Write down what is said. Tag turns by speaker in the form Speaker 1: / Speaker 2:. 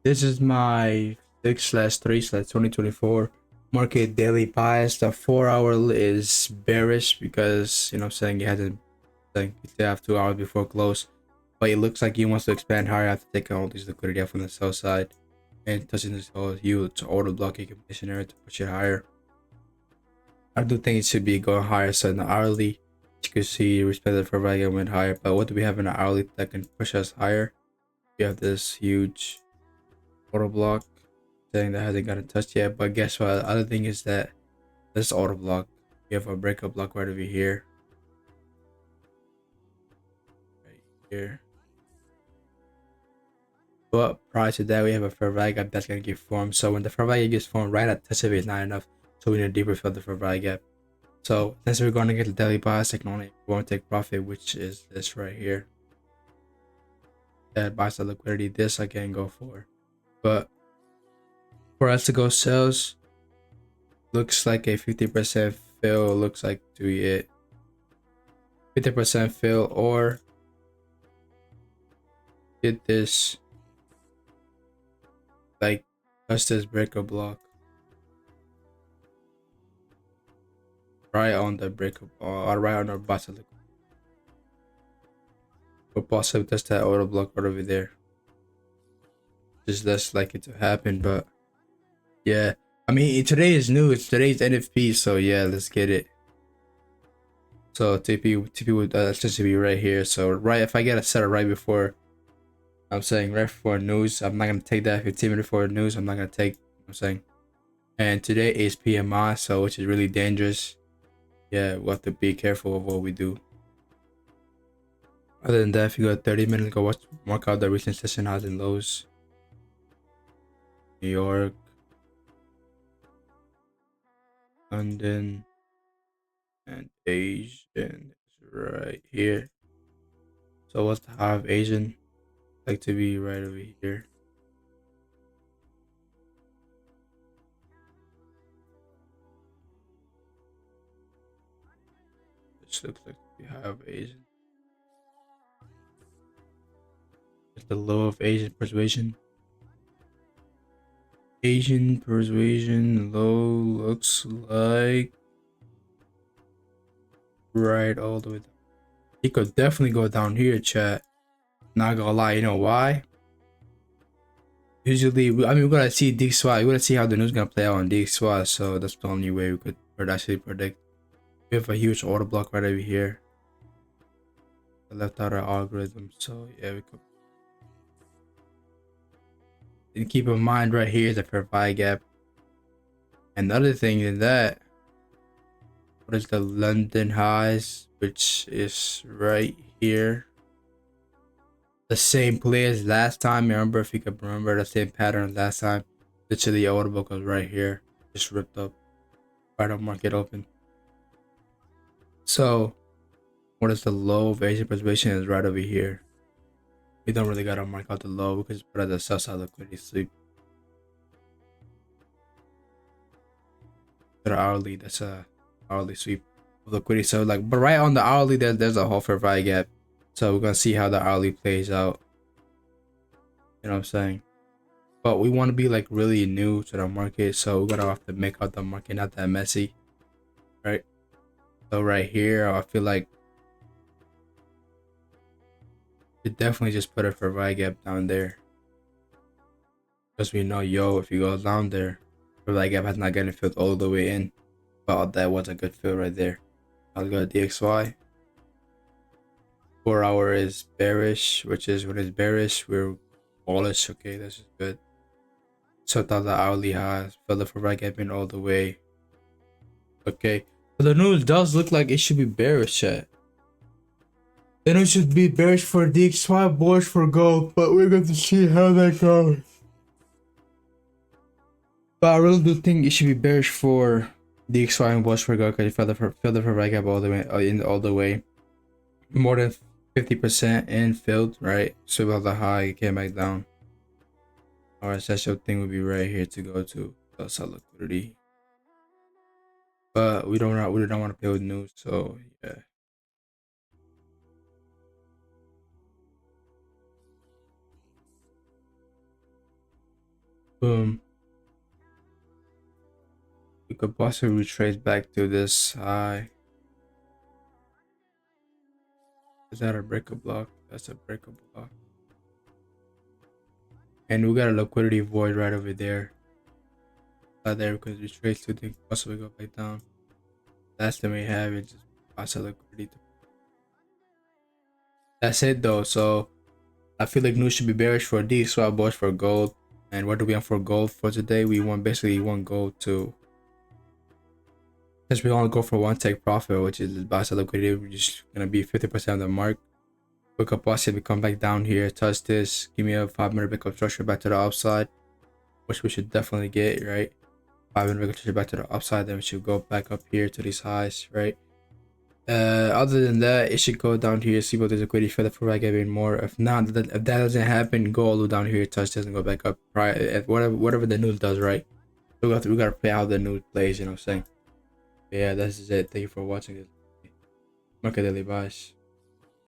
Speaker 1: This is my 6/3/2024 market daily bias. The 4 hour is bearish because I'm saying it hasn't like you still have 2 hours before close. But it looks like he wants to expand higher after taking all these liquidity out from the sell side and touching this whole huge order blocking conditioner to push it higher. I do think it should be going higher. So in the hourly, you can see respected for value went higher. But what do we have in the hourly that can push us higher? We have this huge auto block saying that hasn't gotten touched yet. But guess what? The other thing is that this auto block, we have a breakup block right over here. Right here. But prior to that, we have a fair value gap that's gonna get formed. So when the fair value gets formed right at touch of it is not enough. So we need a deeper fill the fair value gap. So since we're going to get the daily bias, I can only won't take profit, which is this right here. That buys the liquidity. This I can go for. But for us to go sales, looks like a 50% fill, looks like to it 50% fill or get this like touch this breaker block right on the breaker or right on our bottom. But possibly touch that auto block right over there. Just less likely to happen, but yeah. I mean today is new, it's today's NFP, so yeah, let's get it. So TP would essentially be right here. So right if I get a setup right before I'm saying right before news, I'm not gonna take that 15 minutes before news, I'm not gonna take I'm saying. And today is PMI, so which is really dangerous. Yeah, we have to be careful of what we do. Other than that, if you go 30 minutes, go mark out the recent session highs and lows. New York, London, and Asian is right here. So what's the high of Asian? Like to be right over here. This looks like the high of Asian. It's the low of Asian persuasion. Asian persuasion low looks like right all the way down. He could definitely go down here, chat. Not gonna lie, you know why? Usually, I mean, we're gonna see DXY. We're gonna see how the news gonna play out on DXY. So that's the only way we could actually predict. We have a huge order block right over here. I left out our algorithm, so yeah, we could. And keep in mind, right here is a fair value gap. Another thing is that, what is the London highs, which is right here. The same play as last time. Remember, if you could remember the same pattern last time. Literally, order book was right here, just ripped up right on market open. So, what is the low of Asian preservation is right over here. We don't really gotta mark out the low because put as a sell side liquidity sweep. The hourly, that's a hourly sweep of liquidity. So like, but right on the hourly, there's a whole fair value gap. So we're gonna see how the hourly plays out. You know what I'm saying? But we want to be like really new to the market, so we're gonna have to make out the market not that messy, right? So right here, I feel like it definitely just put a fair value gap down there, because we know, yo, if you go down there, fair value gap has not getting filled all the way in. But that was a good fill right there. I'll go DXY. 4 hour is bearish, which is when it's bearish, we're bullish. Okay, this is good. So the hourly highs, fill the fair value gap in all the way. Okay, but the news does look like it should be bearish, chat. Then it should be bearish for DXY, bullish for gold, but we're going to see how that goes. But I really do think it should be bearish for DXY and bullish for gold because you fill the fair value gap all the way all the way. More than 50% in filled, right? So about the high, came back down. Our essential thing would be right here to go to sell liquidity. But we don't want to play with news, so yeah. Boom. We could possibly retrace back to this high. Is that a breaker block? That's a breaker block. And we got a liquidity void right over there. Not there because we trade to think possibly go back down. Last time we have it, just pass a liquidity. That's it though. So I feel like news should be bearish for D, so I bought for gold. And what do we want for gold for today? We want basically one gold to, since we only go for one take profit, which is buy sell liquidity, we're just gonna be 50% of the mark. We could possibly come back down here, touch this, give me a 5-minute pickup structure back to the upside, which we should definitely get, right? 5-minute pickup structure back to the upside, then we should go back up here to these highs, right? Other than that, it should go down here, see what there's liquidity for the pullback even more. If not, if that doesn't happen, go all the way down here, touch this and go back up, right? At whatever the news does, right? So we gotta play how the news plays, you know what I'm saying? But yeah, this is it. Thank you for watching this. Market Daily Buys.